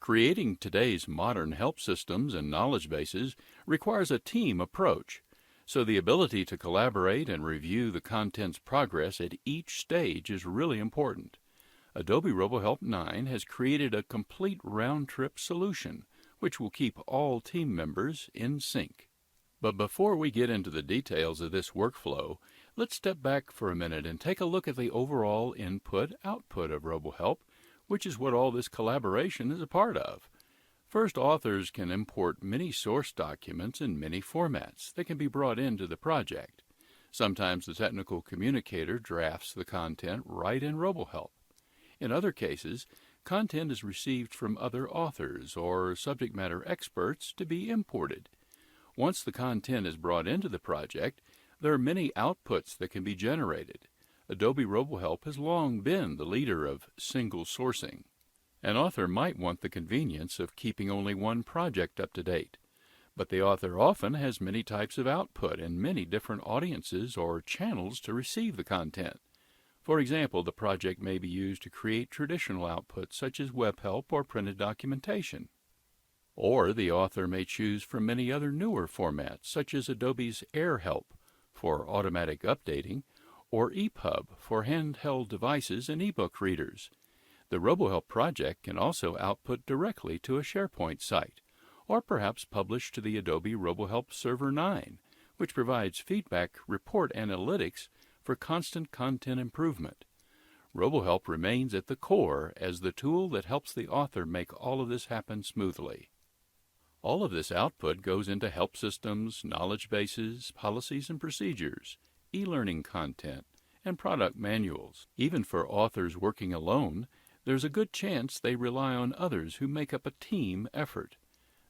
Creating today's modern help systems and knowledge bases requires a team approach, so the ability to collaborate and review the content's progress at each stage is really important. Adobe RoboHelp 9 has created a complete round-trip solution, which will keep all team members in sync. But before we get into the details of this workflow, let's step back for a minute and take a look at the overall input-output of RoboHelp, which is what all this collaboration is a part of. First, authors can import many source documents in many formats that can be brought into the project. Sometimes the technical communicator drafts the content right in RoboHelp. In other cases, content is received from other authors or subject matter experts to be imported. Once the content is brought into the project, there are many outputs that can be generated. Adobe RoboHelp has long been the leader of single sourcing. An author might want the convenience of keeping only one project up to date, but the author often has many types of output and many different audiences or channels to receive the content. For example, the project may be used to create traditional outputs such as web help or printed documentation. Or the author may choose from many other newer formats such as Adobe's RoboHelp for automatic updating or EPUB for handheld devices and ebook readers. The RoboHelp project can also output directly to a SharePoint site, or perhaps publish to the Adobe RoboHelp Server 9, which provides feedback report analytics for constant content improvement. RoboHelp remains at the core as the tool that helps the author make all of this happen smoothly. All of this output goes into help systems, knowledge bases, policies and procedures, e-learning content, and product manuals. Even for authors working alone, there's a good chance they rely on others who make up a team effort.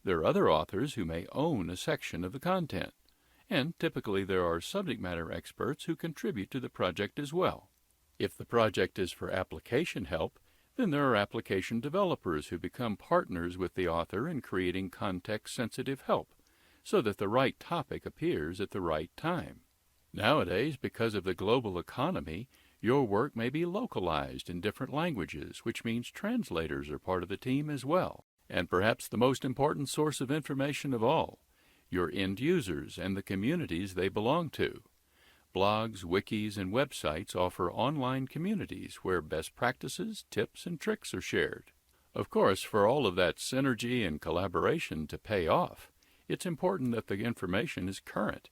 There are other authors who may own a section of the content, and typically there are subject matter experts who contribute to the project as well. If the project is for application help, then there are application developers who become partners with the author in creating context-sensitive help, so that the right topic appears at the right time. Nowadays, because of the global economy, your work may be localized in different languages, which means translators are part of the team as well. And perhaps the most important source of information of all, your end users and the communities they belong to. Blogs, wikis, and websites offer online communities where best practices, tips, and tricks are shared. Of course, for all of that synergy and collaboration to pay off, it's important that the information is current,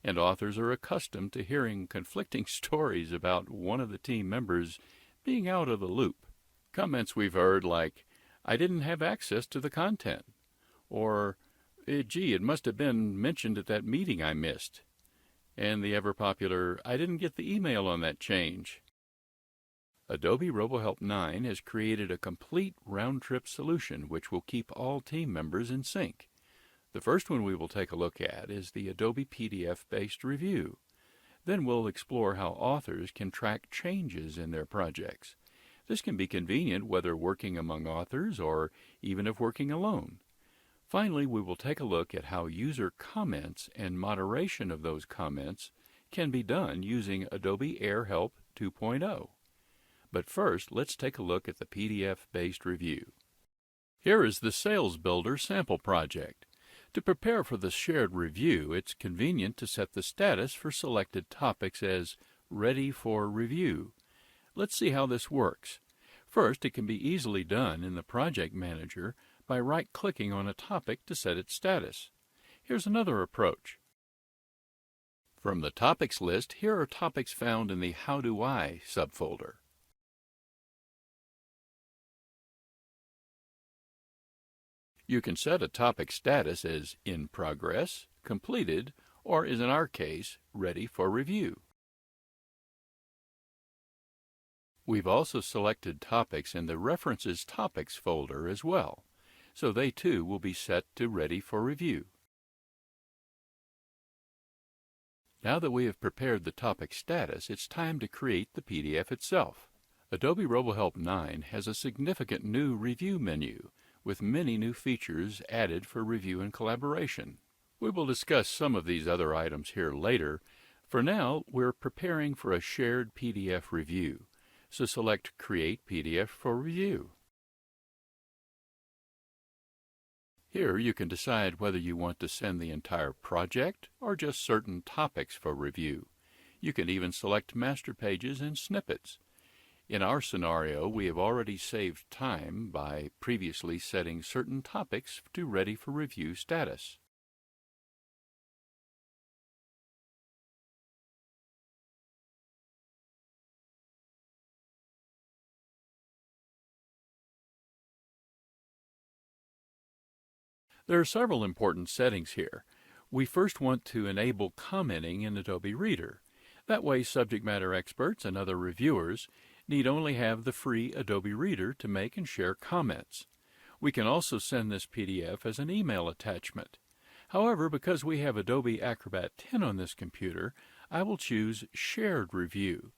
and authors are accustomed to hearing conflicting stories about one of the team members being out of the loop. Comments we've heard like, "I didn't have access to the content," or, "Gee, it must have been mentioned at that meeting I missed," and the ever-popular, "I didn't get the email on that change." Adobe RoboHelp 9 has created a complete round-trip solution which will keep all team members in sync. The first one we will take a look at is the Adobe PDF-based review. Then we'll explore how authors can track changes in their projects. This can be convenient whether working among authors or even if working alone. Finally, we will take a look at how user comments and moderation of those comments can be done using Adobe RoboHelp 2.0. But first, let's take a look at the PDF-based review. Here is the Sales Builder sample project. To prepare for the shared review, it's convenient to set the status for selected topics as Ready for Review. Let's see how this works. First, it can be easily done in the Project Manager by right-clicking on a topic to set its status. Here's another approach. From the Topics list, here are topics found in the How Do I subfolder. You can set a topic status as In Progress, Completed, or as in our case, Ready for Review. We've also selected topics in the References Topics folder as well, so they too will be set to Ready for Review. Now that we have prepared the topic status, it's time to create the PDF itself. Adobe RoboHelp 9 has a significant new review menu, with many new features added for review and collaboration. We will discuss some of these other items here later. For now, we're preparing for a shared PDF review, so select Create PDF for Review. Here you can decide whether you want to send the entire project or just certain topics for review. You can even select master pages and snippets. In our scenario, we have already saved time by previously setting certain topics to Ready for Review status. There are several important settings here. We first want to enable commenting in Adobe Reader. That way, subject matter experts and other reviewers need only have the free Adobe Reader to make and share comments. We can also send this PDF as an email attachment. However, because we have Adobe Acrobat 10 on this computer, I will choose Shared Review.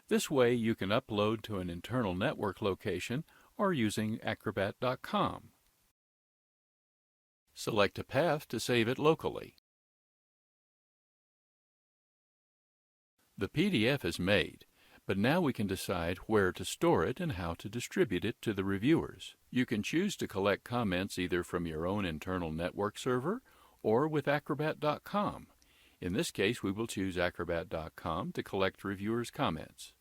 This way you can upload to an internal network location or using Acrobat.com. Select a path to save it locally. The PDF is made, but now we can decide where to store it and how to distribute it to the reviewers. You can choose to collect comments either from your own internal network server or with Acrobat.com. In this case, we will choose Acrobat.com to collect reviewers' comments.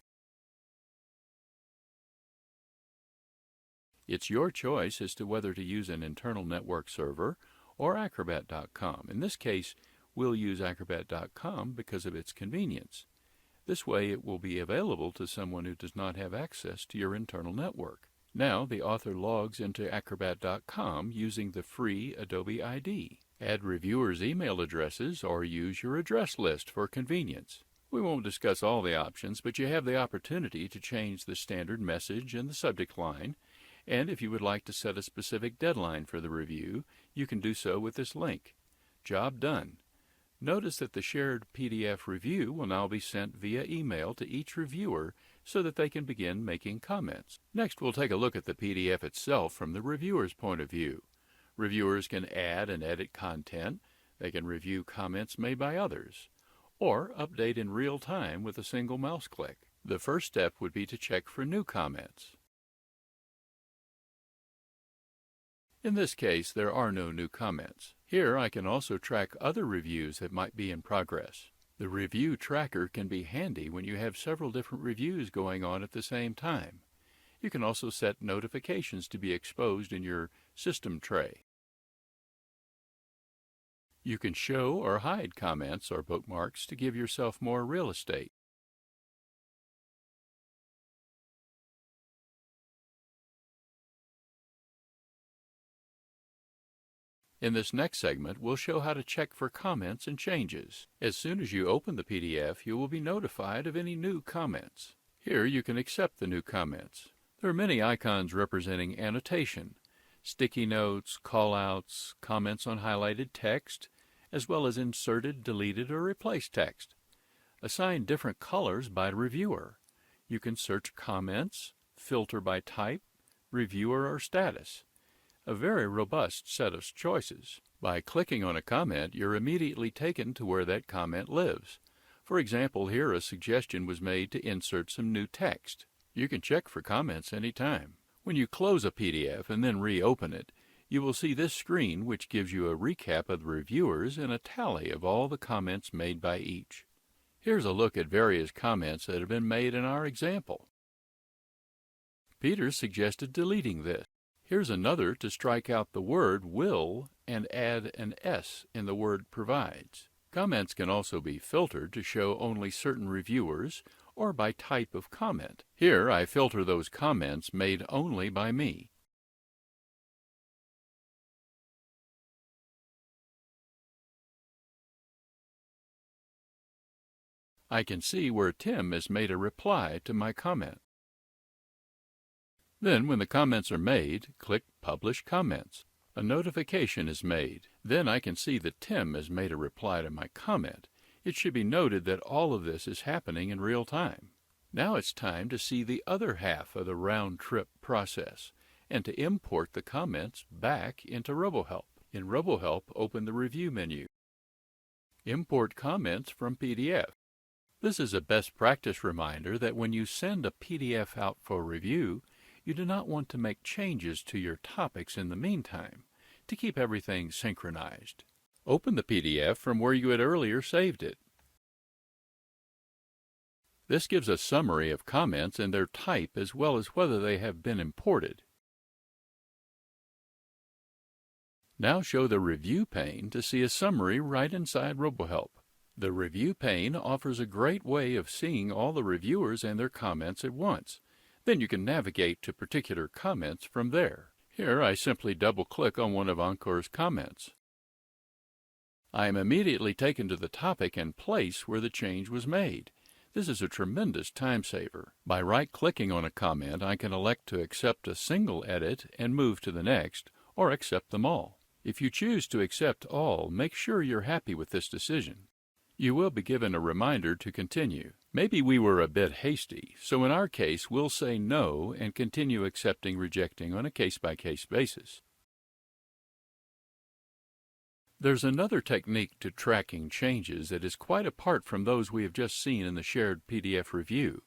It's your choice as to whether to use an internal network server or Acrobat.com. In this case, we'll use Acrobat.com because of its convenience. This way it will be available to someone who does not have access to your internal network. Now the author logs into Acrobat.com using the free Adobe ID. Add reviewers' email addresses or use your address list for convenience. We won't discuss all the options, but you have the opportunity to change the standard message and the subject line. And if you would like to set a specific deadline for the review, you can do so with this link. Job done. Notice that the shared PDF review will now be sent via email to each reviewer so that they can begin making comments. Next, we'll take a look at the PDF itself from the reviewer's point of view. Reviewers can add and edit content, they can review comments made by others, or update in real time with a single mouse click. The first step would be to check for new comments. In this case, there are no new comments. Here I can also track other reviews that might be in progress. The review tracker can be handy when you have several different reviews going on at the same time. You can also set notifications to be exposed in your system tray. You can show or hide comments or bookmarks to give yourself more real estate. In this next segment, we'll show how to check for comments and changes. As soon as you open the PDF, you will be notified of any new comments. Here you can accept the new comments. There are many icons representing annotation, sticky notes, callouts, comments on highlighted text, as well as inserted, deleted, or replaced text. Assign different colors by reviewer. You can search comments, filter by type, reviewer, or status. A very robust set of choices. By clicking on a comment, you're immediately taken to where that comment lives. For example, here a suggestion was made to insert some new text. You can check for comments anytime. When you close a PDF and then reopen it, you will see this screen which gives you a recap of the reviewers and a tally of all the comments made by each. Here's a look at various comments that have been made in our example. Peter suggested deleting this. Here's another to strike out the word will and add an S in the word provides. Comments can also be filtered to show only certain reviewers or by type of comment. Here I filter those comments made only by me. I can see where Tim has made a reply to my comment. Then, when the comments are made, click Publish Comments. A notification is made. Then I can see that Tim has made a reply to my comment. It should be noted that all of this is happening in real time. Now it's time to see the other half of the round-trip process and to import the comments back into RoboHelp. In RoboHelp, open the Review menu. Import comments from PDF. This is a best practice reminder that when you send a PDF out for review, you do not want to make changes to your topics in the meantime. to keep everything synchronized. Open the PDF from where you had earlier saved it. This gives a summary of comments and their type as well as whether they have been imported. Now show the Review pane to see a summary right inside RoboHelp. The Review pane offers a great way of seeing all the reviewers and their comments at once. Then you can navigate to particular comments from there. Here I simply double-click on one of Encore's comments. I am immediately taken to the topic and place where the change was made. This is a tremendous time saver. By right-clicking on a comment, I can elect to accept a single edit and move to the next, or accept them all. If you choose to accept all, make sure you're happy with this decision. You will be given a reminder to continue. Maybe we were a bit hasty, so in our case we'll say no and continue accepting rejecting on a case-by-case basis. There's another technique to tracking changes that is quite apart from those we have just seen in the shared PDF review.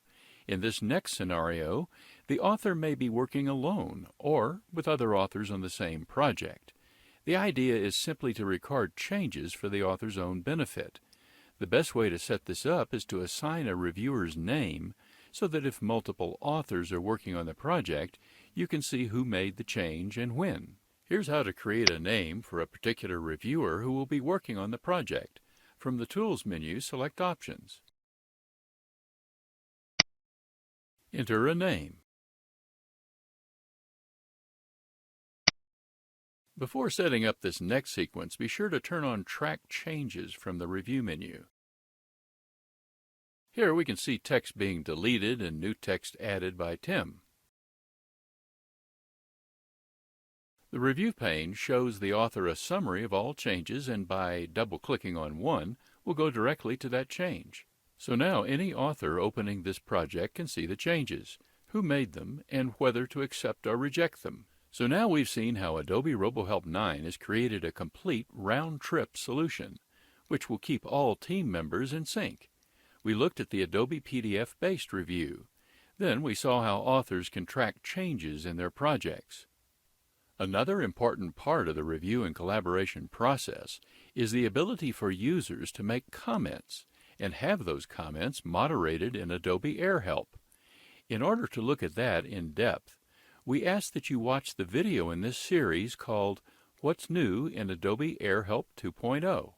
In this next scenario, the author may be working alone or with other authors on the same project. The idea is simply to record changes for the author's own benefit. The best way to set this up is to assign a reviewer's name so that if multiple authors are working on the project, you can see who made the change and when. Here's how to create a name for a particular reviewer who will be working on the project. From the Tools menu, select Options. Enter a name. Before setting up this next sequence, be sure to turn on Track Changes from the Review menu. Here we can see text being deleted and new text added by Tim. The Review pane shows the author a summary of all changes, and by double-clicking on one, we'll go directly to that change. So now any author opening this project can see the changes, who made them, and whether to accept or reject them. So now we've seen how Adobe RoboHelp 9 has created a complete round-trip solution, which will keep all team members in sync. We looked at the Adobe PDF-based review. Then we saw how authors can track changes in their projects. Another important part of the review and collaboration process is the ability for users to make comments and have those comments moderated in Adobe RoboHelp. In order to look at that in depth, we ask that you watch the video in this series called What's New in Adobe RoboHelp 2.0.